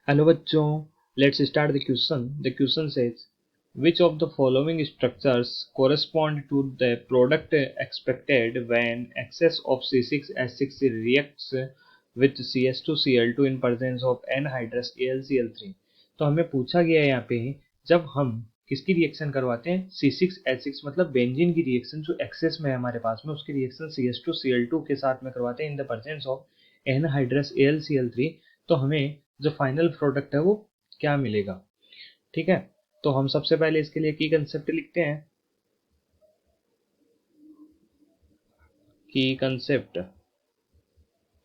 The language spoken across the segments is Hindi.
हेलो बच्चों, let's start the question. The question says which of the following structures correspond to the product expected when excess of C6H6 reacts with CS2Cl2 in presence of anhydrous AlCl3. तो हमें पूछा गया है यहाँ पे, जब हम किसकी रिएक्शन करवाते हैं, C6H6 मतलब बेंजीन की रिएक्शन जो एक्सेस में है हमारे पास में, उसकी रिएक्शन CS2Cl2 के साथ में करवाते हैं in the presence of anhydrous AlCl3. तो हमें जो फाइनल प्रोडक्ट है वो क्या मिलेगा. ठीक है, तो हम सबसे पहले इसके लिए की कंसेप्ट लिखते हैं. की कंसेप्ट,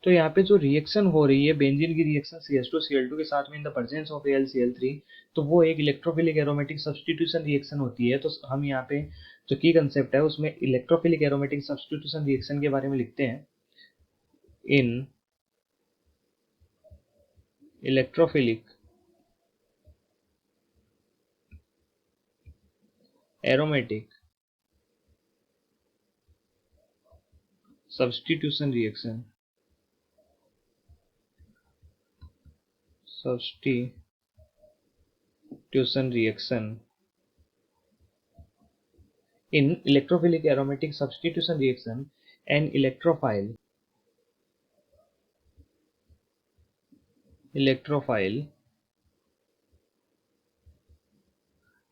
तो यहाँ पे जो रिएक्शन हो रही है बेंजीन की रिएक्शन CH2Cl2 के साथ में in the presence of AlCl3, तो वो एक इलेक्ट्रोफिलिक एरोमेटिक सब्स्टिट्यूशन रिएक्शन होती है. तो हम यहाँ पे जो की कंसेप्ट है उसमें इलेक्ट्रोफिलिक एरोमेटिक सब्स्टिट्यूशन रिएक्शन के बारे में लिखते हैं. In electrophilic aromatic substitution reaction in electrophilic aromatic substitution reaction an electrophile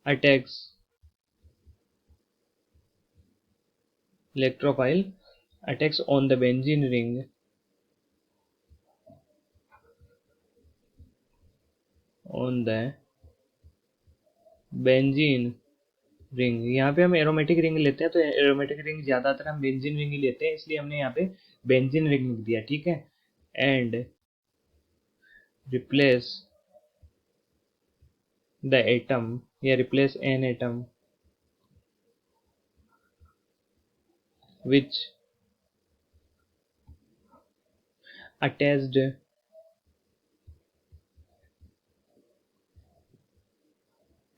attacks on the benzene ring यहाँ पे हम एरोमेटिक रिंग लेते हैं, तो एरोमेटिक रिंग ज्यादातर हम बेंजीन रिंग ही लेते हैं, इसलिए हमने यहाँ पे बेंजीन रिंग लिख दिया. ठीक है, एंड रिप्लेस द एटम या replace an atom which attached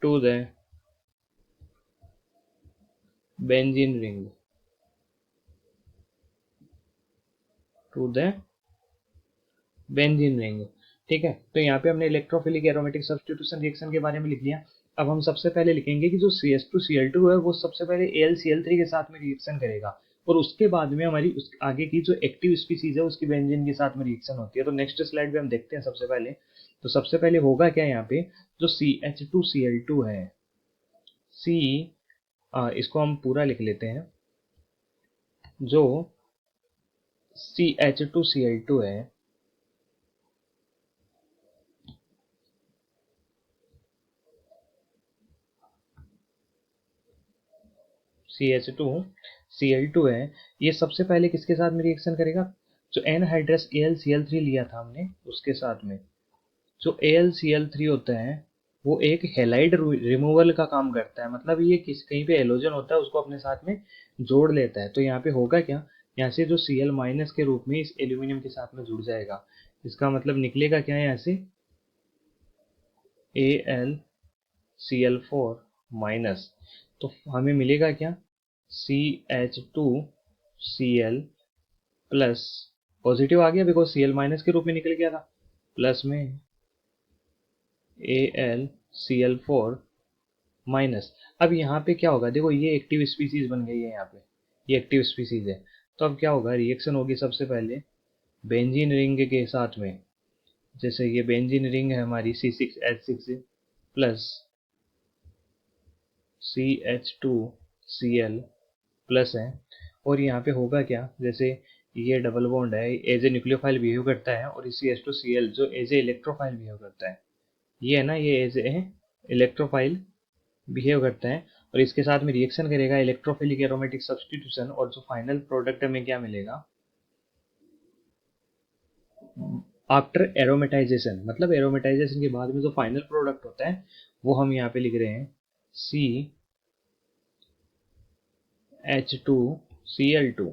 to the benzene ring ठीक है, तो यहाँ पे हमने इलेक्ट्रोफिलिक एरोमेटिक सब्स्टिट्यूशन रिएक्शन के बारे में लिख लिया. अब हम सबसे पहले लिखेंगे कि जो CH2Cl2 है वो सबसे पहले AlCl3 के साथ में रिएक्शन करेगा, और उसके बाद में हमारी उस आगे की जो एक्टिव स्पीसीज है उसकी बेंजीन के साथ में रिएक्शन होती है. तो नेक्स्ट स्लाइड पे हम देखते हैं. सबसे पहले होगा क्या यहाँ पे, जो CH2Cl2 है, इसको हम पूरा लिख लेते हैं. जो CH2Cl2 है, CH2Cl2 है, ये सबसे पहले किसके साथ में रिएक्शन करेगा, जो एनहाइड्रस AlCl3 लिया था हमने उसके साथ में. जो AlCl3 होता है वो एक हेलाइड रिमूवल का काम करता है, मतलब ये कहीं पे हेलोजन होता है उसको अपने साथ में जोड़ लेता है. तो यहाँ पे होगा क्या, यहाँ से जो Cl माइनस के रूप में इस एल्यूमिनियम के साथ में जुड़ जाएगा. इसका मतलब निकलेगा क्या, यहाँ से AlCl4 माइनस, तो हमें मिलेगा क्या, CH2Cl प्लस, पॉजिटिव आ गया बिकॉज Cl माइनस के रूप में निकल गया था, प्लस में AlCl4 माइनस. अब यहाँ पे क्या होगा, देखो ये एक्टिव स्पीसीज बन गई है, यहाँ पे ये एक्टिव स्पीसीज है. तो अब क्या होगा, रिएक्शन होगी सबसे पहले बेंजीन रिंग के साथ में. जैसे ये बेंजीन रिंग है हमारी C6H6 प्लस CH2Cl प्लस है, और यहाँ पे होगा क्या, जैसे ये डबल बॉन्ड है एज ए न्यूक्लियोफाइल बिहेव करता है, और इसी CH2Cl जो एज ए इलेक्ट्रोफाइल बिहेव करता है, ये है ना, ये एज ए इलेक्ट्रोफाइल बिहेव करता है, और इसके साथ में रिएक्शन करेगा इलेक्ट्रोफिलिक एरोमेटिक सब्स्टिट्यूशन, और जो फाइनल प्रोडक्ट हमें क्या मिलेगा आफ्टर एरोमेटाइजेशन, मतलब एरोमेटाइजेशन के बाद में जो फाइनल प्रोडक्ट होता है वो हम यहाँ पे लिख रहे हैं CH2Cl2.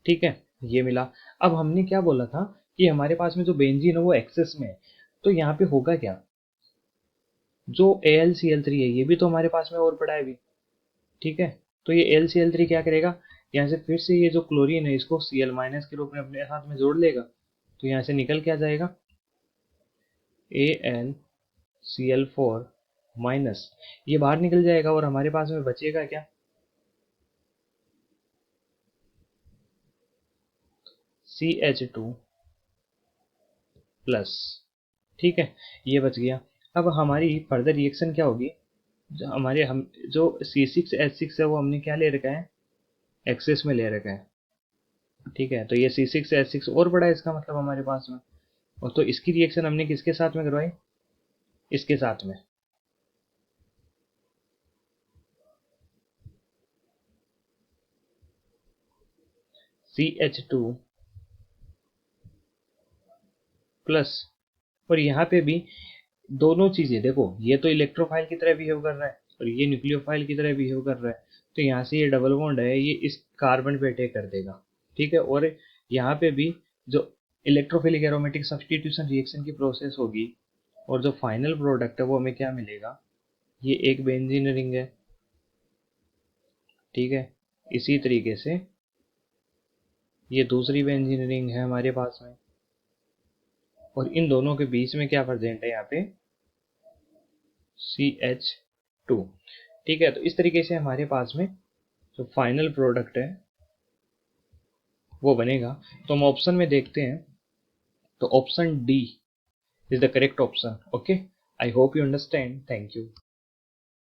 ठीक है, ये मिला. अब हमने क्या बोला था कि हमारे पास में जो बेंजीन है वो एक्सेस में है, तो यहाँ पे होगा क्या, जो AlCl3 है ये भी तो हमारे पास में और पड़ा है अभी. ठीक है, तो ये AlCl3 क्या करेगा, यहाँ से फिर से ये जो क्लोरीन है इसको Cl माइनस के रूप में अपने साथ में जोड़ लेगा. तो यहाँ से निकल क्या जाएगा, AlCl4 माइनस, ये बाहर निकल जाएगा और हमारे पास में बचेगा क्या, CH2 प्लस। ठीक है, ये बच गया। अब हमारी फर्दर रिएक्शन क्या होगी, जो C6H6 है वो हमने क्या ले रखा है, एक्सेस में ले रखा है। ठीक है, तो ये C6H6 और बड़ा है इसका मतलब हमारे पास में, और तो इसकी रिएक्शन हमने किसके साथ में करवाई, इसके साथ में। CH2 प्लस, और यहाँ पे भी दोनों चीजें देखो, ये तो इलेक्ट्रोफाइल की तरह बिहेव कर रहा है और ये न्यूक्लियोफाइल की तरह बिहेव कर रहा है, तो यहाँ से ये डबल बॉन्ड है ये इस कार्बन पे अटैक कर देगा। ठीक है, और यहाँ पे भी जो इलेक्ट्रोफिलिक एरोमेटिक सब्स्टिट्यूशन रिएक्शन की प्रोसेस होगी और जो फाइनल प्रोडक्ट है वो हमें क्या मिलेगा, ये एक बेंजीन रिंग है। ठीक है, इसी तरीके से ये दूसरी बेंजीन रिंग है हमारे पास में, और इन दोनों के बीच में क्या प्रेजेंट है यहाँ पे, CH2। ठीक है, तो इस तरीके से हमारे पास में जो फाइनल प्रोडक्ट है वो बनेगा। तो हम ऑप्शन में देखते हैं, तो option D is the correct option. Okay, I hope you understand, thank you.